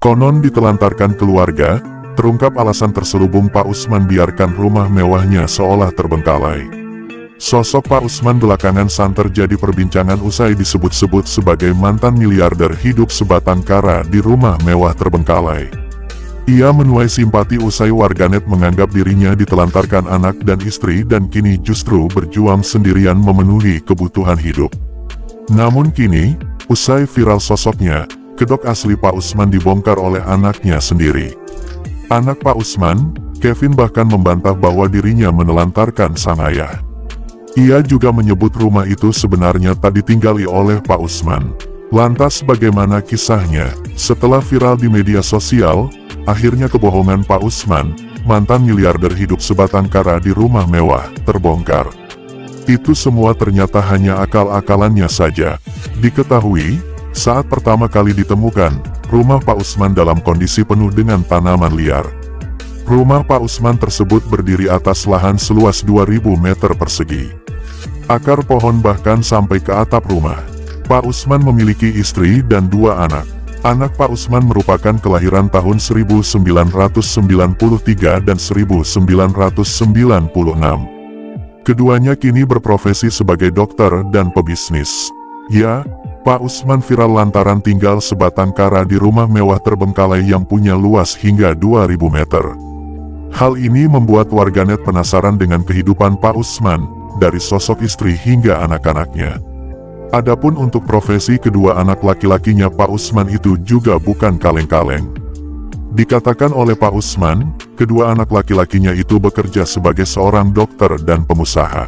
Konon ditelantarkan keluarga, terungkap alasan terselubung Pak Usman biarkan rumah mewahnya seolah terbengkalai. Sosok Pak Usman belakangan santer jadi perbincangan usai disebut-sebut sebagai mantan miliarder hidup sebatang kara di rumah mewah terbengkalai. Ia menuai simpati usai warganet menganggap dirinya ditelantarkan anak dan istri dan kini justru berjuang sendirian memenuhi kebutuhan hidup. Namun kini, usai viral sosoknya, kedok asli Pak Usman dibongkar oleh anaknya sendiri. Anak Pak Usman, Kevin bahkan membantah bahwa dirinya menelantarkan sang ayah. Ia juga menyebut rumah itu sebenarnya tak ditinggali oleh Pak Usman. Lantas bagaimana kisahnya? Setelah viral di media sosial, akhirnya kebohongan Pak Usman, mantan miliarder hidup sebatang kara di rumah mewah, terbongkar. Itu semua ternyata hanya akal-akalannya saja. Diketahui, saat pertama kali ditemukan, rumah Pak Usman dalam kondisi penuh dengan tanaman liar. Rumah Pak Usman tersebut berdiri atas lahan seluas 2000 meter persegi. Akar pohon bahkan sampai ke atap rumah. Pak Usman memiliki istri dan 2 anak. Anak Pak Usman merupakan kelahiran tahun 1993 dan 1996. Keduanya kini berprofesi sebagai dokter dan pebisnis. Ya, Pak Usman viral lantaran tinggal sebatang kara di rumah mewah terbengkalai yang punya luas hingga 2000 meter. Hal ini membuat warganet penasaran dengan kehidupan Pak Usman, dari sosok istri hingga anak-anaknya. Adapun untuk profesi kedua anak laki-lakinya Pak Usman itu juga bukan kaleng-kaleng. Dikatakan oleh Pak Usman, kedua anak laki-lakinya itu bekerja sebagai seorang dokter dan pengusaha.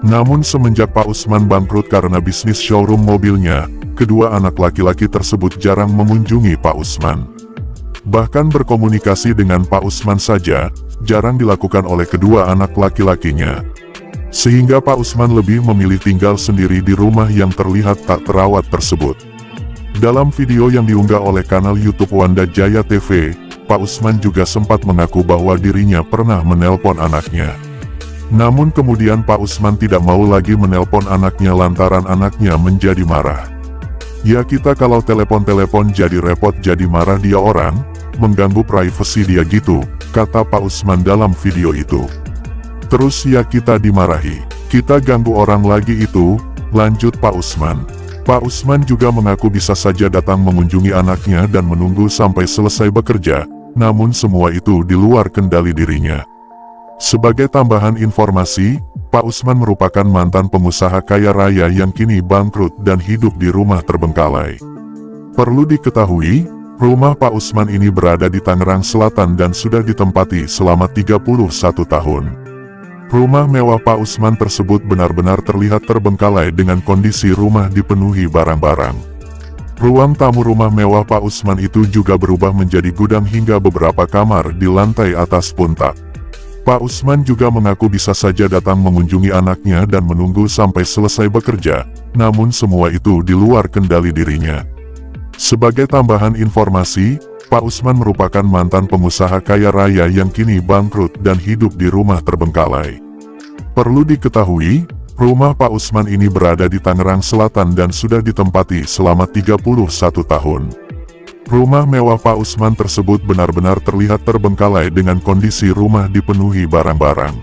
Namun semenjak Pak Usman bangkrut karena bisnis showroom mobilnya, kedua anak laki-laki tersebut jarang mengunjungi Pak Usman. Bahkan berkomunikasi dengan Pak Usman saja, jarang dilakukan oleh kedua anak laki-lakinya. Sehingga Pak Usman lebih memilih tinggal sendiri di rumah yang terlihat tak terawat tersebut. Dalam video yang diunggah oleh kanal YouTube Wanda Jaya TV, Pak Usman juga sempat mengaku bahwa dirinya pernah menelpon anaknya. Namun kemudian Pak Usman tidak mau lagi menelpon anaknya lantaran anaknya menjadi marah. Ya kita kalau telepon-telepon jadi repot jadi marah dia orang, mengganggu privasi dia gitu, kata Pak Usman dalam video itu. Terus ya kita dimarahi, kita ganggu orang lagi itu, lanjut Pak Usman. Pak Usman juga mengaku bisa saja datang mengunjungi anaknya dan menunggu sampai selesai bekerja, namun semua itu di luar kendali dirinya. Sebagai tambahan informasi, Pak Usman merupakan mantan pengusaha kaya raya yang kini bangkrut dan hidup di rumah terbengkalai. Perlu diketahui, rumah Pak Usman ini berada di Tangerang Selatan dan sudah ditempati selama 31 tahun. Rumah mewah Pak Usman tersebut benar-benar terlihat terbengkalai dengan kondisi rumah dipenuhi barang-barang. Ruang tamu rumah mewah Pak Usman itu juga berubah menjadi gudang hingga beberapa kamar di lantai atas pun tak. Pak Usman juga mengaku bisa saja datang mengunjungi anaknya dan menunggu sampai selesai bekerja, namun semua itu di luar kendali dirinya. Sebagai tambahan informasi, Pak Usman merupakan mantan pengusaha kaya raya yang kini bangkrut dan hidup di rumah terbengkalai. Perlu diketahui, rumah Pak Usman ini berada di Tangerang Selatan dan sudah ditempati selama 31 tahun. Rumah mewah Pak Usman tersebut benar-benar terlihat terbengkalai dengan kondisi rumah dipenuhi barang-barang.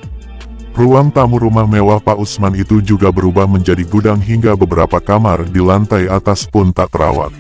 Ruang tamu rumah mewah Pak Usman itu juga berubah menjadi gudang hingga beberapa kamar di lantai atas pun tak terawat.